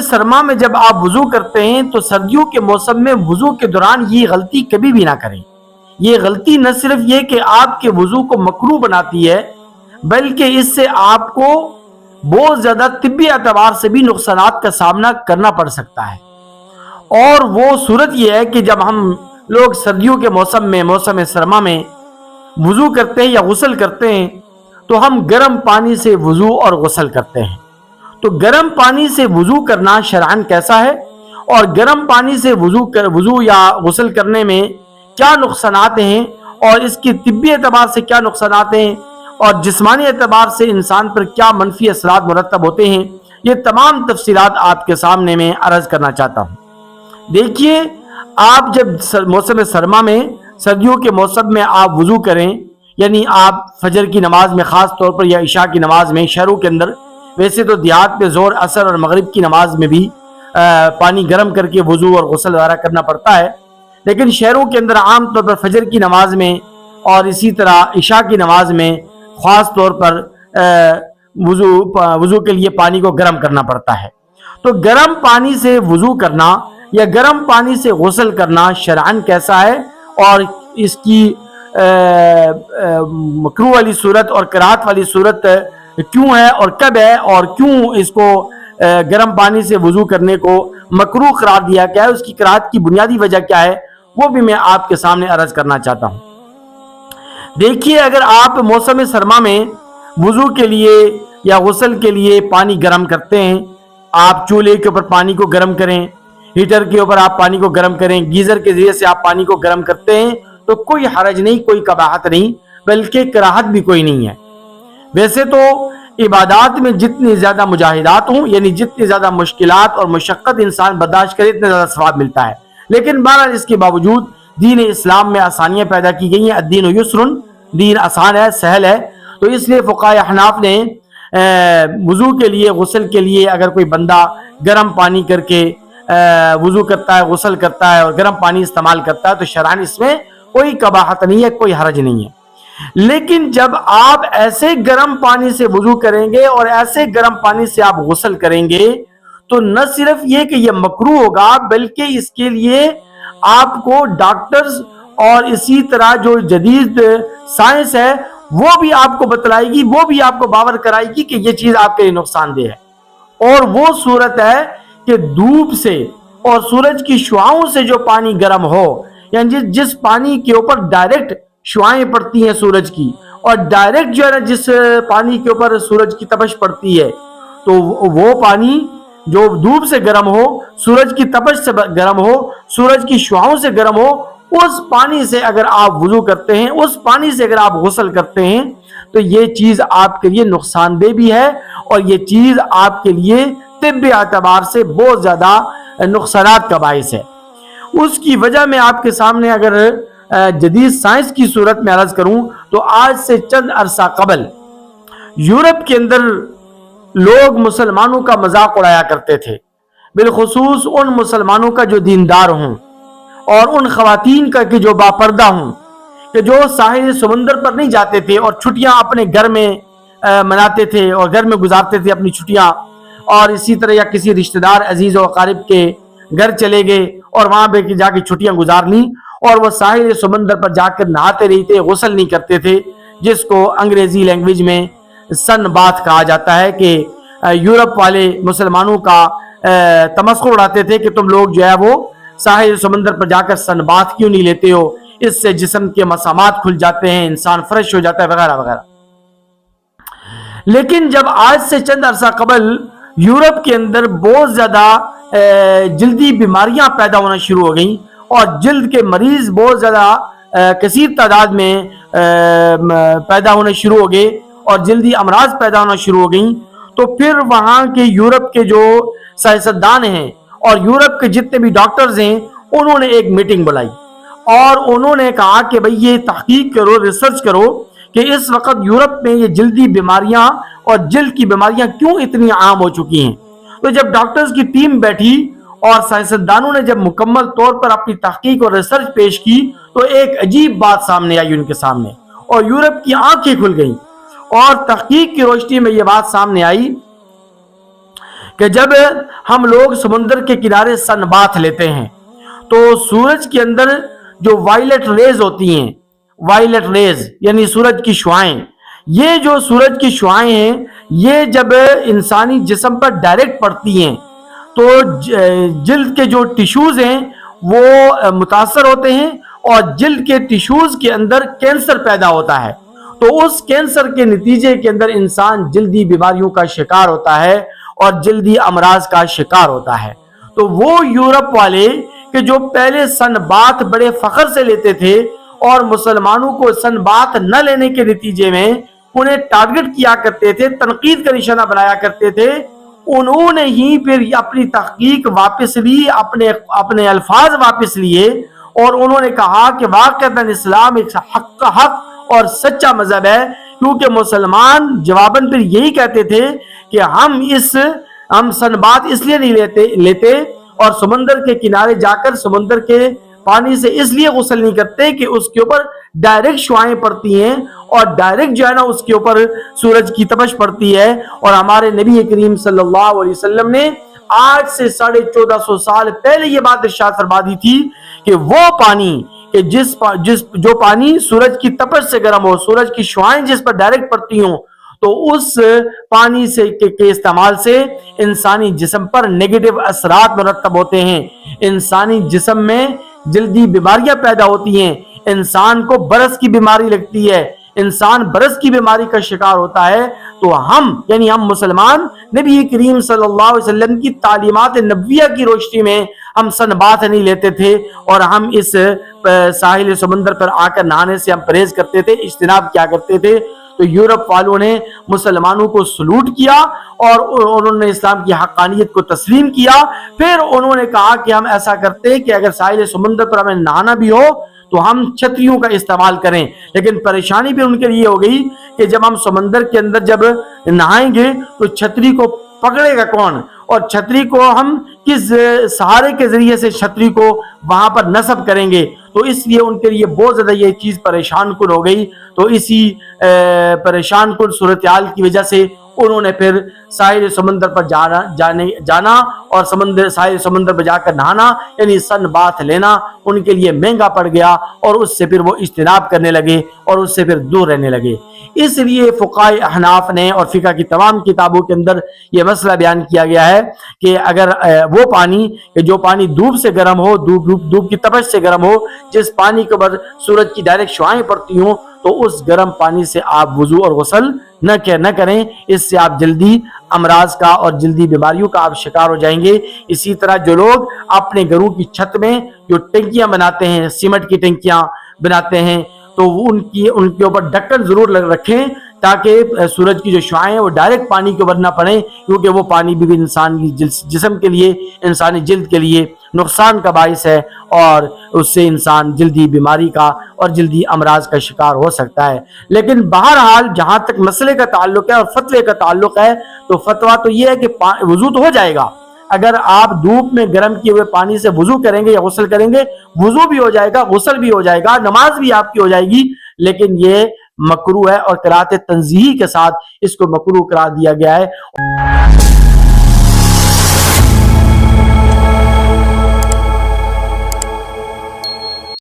سرما میں جب آپ وضو کرتے ہیں تو سردیوں کے موسم میں وضو کے دوران یہ غلطی کبھی بھی نہ کریں. یہ غلطی نہ صرف یہ کہ آپ کے وضو کو مکروہ بناتی ہے بلکہ اس سے آپ کو بہت زیادہ طبی اعتبار سے بھی نقصانات کا سامنا کرنا پڑ سکتا ہے. اور وہ صورت یہ ہے کہ جب ہم لوگ سردیوں کے موسم سرما میں وضو کرتے ہیں یا غسل کرتے ہیں تو ہم گرم پانی سے وضو اور غسل کرتے ہیں. تو گرم پانی سے وضو کرنا شرعاً کیسا ہے اور گرم پانی سے وضو یا غسل کرنے میں کیا نقصانات ہیں اور اس کی طبی اعتبار سے کیا نقصانات ہیں اور جسمانی اعتبار سے انسان پر کیا منفی اثرات مرتب ہوتے ہیں، یہ تمام تفصیلات آپ کے سامنے میں عرض کرنا چاہتا ہوں. دیکھیے، آپ جب موسم سرما میں سردیوں کے موسم میں آپ وضو کریں، یعنی آپ فجر کی نماز میں خاص طور پر یا عشاء کی نماز میں، شہروں کے اندر ویسے تو دیہات میں ظہر، عصر اور مغرب کی نماز میں بھی پانی گرم کر کے وضو اور غسل وغیرہ کرنا پڑتا ہے، لیکن شہروں کے اندر عام طور پر فجر کی نماز میں اور اسی طرح عشاء کی نماز میں خاص طور پر وضو کے لیے پانی کو گرم کرنا پڑتا ہے. تو گرم پانی سے وضو کرنا یا گرم پانی سے غسل کرنا شرعاً کیسا ہے اور اس کی مکروہ والی صورت اور کراہت والی صورت کیوں ہے اور کب ہے اور کیوں اس کو گرم پانی سے وضو کرنے کو مکروہ قرار دیا گیا ہے، اس کی کراہت کی بنیادی وجہ کیا ہے، وہ بھی میں آپ کے سامنے عرض کرنا چاہتا ہوں. دیکھیے، اگر آپ موسم سرما میں وضو کے لیے یا غسل کے لیے پانی گرم کرتے ہیں، آپ چولہے کے اوپر پانی کو گرم کریں، ہیٹر کے اوپر آپ پانی کو گرم کریں، گیزر کے ذریعے سے آپ پانی کو گرم کرتے ہیں تو کوئی حرج نہیں، کوئی قباحت نہیں، بلکہ کراہت بھی کوئی نہیں ہے. ویسے تو عبادات میں جتنی زیادہ مجاہدات ہوں، یعنی جتنی زیادہ مشکلات اور مشقت انسان برداشت کرے اتنا زیادہ ثواب ملتا ہے، لیکن بہرحال اس کے باوجود دین اسلام میں آسانیاں پیدا کی گئی ہیں. الدین یسر، دین آسان ہے، سہل ہے. تو اس لیے فقہائے احناف نے وضو کے لیے، غسل کے لیے اگر کوئی بندہ گرم پانی کر کے وضو کرتا ہے، غسل کرتا ہے اور گرم پانی استعمال کرتا ہے تو شرعاً اس میں کوئی قباحت نہیں ہے، کوئی حرج نہیں ہے. لیکن جب آپ ایسے گرم پانی سے وضو کریں گے اور ایسے گرم پانی سے آپ غسل کریں گے تو نہ صرف یہ کہ یہ مکروہ ہوگا بلکہ اس کے لیے آپ کو ڈاکٹرز اور اسی طرح جو جدید سائنس ہے وہ بھی آپ کو بتلائے گی، وہ بھی آپ کو باور کرائے گی کہ یہ چیز آپ کے لیے نقصان دہ ہے. اور وہ صورت ہے کہ دھوپ سے اور سورج کی شعاؤں سے جو پانی گرم ہو، یعنی جس پانی کے اوپر ڈائریکٹ شعائیں پڑتی ہیں سورج کی اور ڈائریکٹ جو ہے نا جس پانی کے اوپر سورج کی تپش پڑتی ہے، تو وہ پانی جو دھوپ سے گرم ہو، سورج کی تپش سے گرم ہو، سورج کی شعاؤں سے گرم ہو، اس پانی سے اگر آپ وضو کرتے ہیں، اس پانی سے اگر آپ غسل کرتے ہیں تو یہ چیز آپ کے لیے نقصان دہ بھی ہے اور یہ چیز آپ کے لیے طبی اعتبار سے بہت زیادہ نقصانات کا باعث ہے. اس کی وجہ میں آپ کے سامنے اگر جدید سائنس کی صورت میں عرض کروں تو آج سے چند عرصہ قبل یورپ کے اندر لوگ مسلمانوں کا مذاق اڑایا کرتے تھے، بالخصوص ان مسلمانوں کا جو دیندار ہوں اور ان خواتین کا کہ جو باپردہ ہوں، کہ جو ساحل سمندر پر نہیں جاتے تھے اور چھٹیاں اپنے گھر میں مناتے تھے اور گھر میں گزارتے تھے اپنی چھٹیاں، اور اسی طرح یا کسی رشتہ دار عزیز و اقارب کے گھر چلے گئے اور وہاں پہ جا کے چھٹیاں گزار لیں اور وہ ساحل سمندر پر جا کر نہاتے رہتے، غسل نہیں کرتے تھے، جس کو انگریزی لینگویج میں سن باتھ کہا جاتا ہے. کہ یورپ والے مسلمانوں کا تمسخر اڑاتے تھے کہ تم لوگ جو ہے وہ ساحل سمندر پر جا کر سن باتھ کیوں نہیں لیتے ہو، اس سے جسم کے مسامات کھل جاتے ہیں، انسان فریش ہو جاتا ہے وغیرہ وغیرہ. لیکن جب آج سے چند عرصہ قبل یورپ کے اندر بہت زیادہ جلدی بیماریاں پیدا ہونا شروع ہو گئیں اور جلد کے مریض بہت زیادہ کثیر تعداد میں پیدا ہونے شروع ہو گئے اور جلدی امراض پیدا ہونا شروع ہو گئیں، تو پھر وہاں کے یورپ کے جو سائنسدان ہیں اور یورپ کے جتنے بھی ڈاکٹرز ہیں انہوں نے ایک میٹنگ بلائی اور انہوں نے کہا کہ بھئی یہ تحقیق کرو، ریسرچ کرو کہ اس وقت یورپ میں یہ جلدی بیماریاں اور جلد کی بیماریاں کیوں اتنی عام ہو چکی ہیں. تو جب ڈاکٹرز کی ٹیم بیٹھی اور سائنسدانوں نے جب مکمل طور پر اپنی تحقیق اور ریسرچ پیش کی تو ایک عجیب بات سامنے آئی ان کے سامنے اور یورپ کی آنکھیں کھل گئیں اور تحقیق کی روشنی میں یہ بات سامنے آئی کہ جب ہم لوگ سمندر کے کنارے سن باتھ لیتے ہیں تو سورج کے اندر جو وائلٹ ریز ہوتی ہیں، وائلٹ ریز یعنی سورج کی شعاعیں، یہ جو سورج کی شعاعیں ہیں یہ جب انسانی جسم پر ڈائریکٹ پڑتی ہیں تو جلد کے جو ٹیشوز ہیں وہ متاثر ہوتے ہیں اور جلد کے ٹیشوز کے اندر کینسر پیدا ہوتا ہے، تو اس کینسر کے نتیجے کے اندر انسان جلدی بیماریوں کا شکار ہوتا ہے اور جلدی امراض کا شکار ہوتا ہے۔ تو وہ یورپ والے کہ جو پہلے سن بات بڑے فخر سے لیتے تھے اور مسلمانوں کو سن بات نہ لینے کے نتیجے میں انہیں ٹارگٹ کیا کرتے تھے، تنقید کا نشانہ بنایا کرتے تھے، انہوں نے ہی پھر اپنی تحقیق واپس لی، اپنے الفاظ واپس لیے اور انہوں نے کہا کہ واقعتاً اسلام ایک حق اور سچا مذہب ہے، کیونکہ مسلمان جواباً پھر یہی کہتے تھے کہ ہم سن بات اس لیے نہیں لیتے اور سمندر کے کنارے جا کر سمندر کے پانی سے اس لیے غسل نہیں کرتے کہ اس کے اوپر ڈائریکٹ شعاعیں پڑتی ہیں اور ڈائریکٹ جو ہے نا اس کے اوپر سورج کی تپش پڑتی ہے، اور ہمارے نبی کریم صلی اللہ علیہ وسلم نے آج سے 1450 سال پہلے یہ بات ارشاد فرما دی تھی کہ وہ پانی کہ جو پانی سورج کی تپش سے گرم ہو، سورج کی شعاعیں جس پر ڈائریکٹ پڑتی ہوں، تو اس پانی سے کے استعمال سے انسانی جسم پر نیگیٹو اثرات مرتب ہوتے ہیں، انسانی جسم میں جلدی بیماریاں پیدا ہوتی ہیں، انسان کو برس کی بیماری لگتی ہے، انسان برس کی بیماری کا شکار ہوتا ہے۔ تو ہم مسلمان نبی کریم صلی اللہ علیہ وسلم کی تعلیمات نبویہ کی روشنی میں ہم سن بات نہیں لیتے تھے اور ہم اس ساحل سمندر پر آ کر نہانے سے ہم پرہیز کرتے تھے، اجتناب کیا کرتے تھے۔ تو یورپ والوں نے مسلمانوں کو سلوٹ کیا اور انہوں نے اسلام کی حقانیت کو تسلیم کیا، پھر انہوں نے کہا کہ ہم ایسا کرتے ہیں کہ اگر ساحل سمندر پر ہمیں نہانا بھی ہو تو ہم چھتریوں کا استعمال کریں، لیکن پریشانی بھی ان کے لیے ہو گئی کہ جب ہم سمندر کے اندر جب نہائیں گے تو چھتری کو پکڑے گا کون، اور چھتری کو ہم کس سہارے کے ذریعے سے چھتری کو وہاں پر نصب کریں گے، تو اس لیے ان کے لیے بہت زیادہ یہ چیز پریشان کن ہو گئی۔ تو اسی پریشان کن صورتحال کی وجہ سے انہوں نے پھر ساحل سمندر پر جانا اور ساحل سمندر پر جا کر نہانا یعنی سن باتھ لینا ان کے لیے مہنگا پڑ گیا، اور اس سے پھر وہ اجتناب کرنے لگے اور اس سے پھر دور رہنے لگے۔ اس لیے فقہائے احناف نے اور فقہ کی تمام کتابوں کے اندر یہ مسئلہ بیان کیا گیا ہے کہ اگر وہ پانی کہ جو پانی دھوپ سے گرم ہو، دھوپ کی تپش سے گرم ہو، جس پانی کے اوپر سورج کی ڈائریکٹ شعاعیں پڑتی ہوں، تو اس گرم پانی سے آپ وضو اور غسل نہ کریں، اس سے آپ جلدی امراض کا اور جلدی بیماریوں کا آپ شکار ہو جائیں گے۔ اسی طرح جو لوگ اپنے گھروں کی چھت میں جو ٹنکیاں بناتے ہیں، سیمنٹ کی ٹنکیاں بناتے ہیں، تو ان کے اوپر ڈھکن ضرور رکھیں تاکہ سورج کی جو شعاعیں ہیں وہ ڈائریکٹ پانی کے اوپر نہ پڑیں، کیونکہ وہ پانی بھی انسان کی جسم کے لیے، انسانی جلد کے لیے نقصان کا باعث ہے اور اس سے انسان جلدی بیماری کا اور جلدی امراض کا شکار ہو سکتا ہے۔ لیکن بہرحال جہاں تک مسئلے کا تعلق ہے اور فتوے کا تعلق ہے تو فتویٰ تو یہ ہے کہ وضو تو ہو جائے گا، اگر آپ دھوپ میں گرم کیے ہوئے پانی سے وضو کریں گے یا غسل کریں گے، وضو بھی ہو جائے گا، غسل بھی ہو جائے گا، نماز بھی آپ کی ہو جائے گی، لیکن یہ مکروہ ہے اور قرات تنزیہی کے ساتھ اس کو مکروہ قرار دیا گیا ہے۔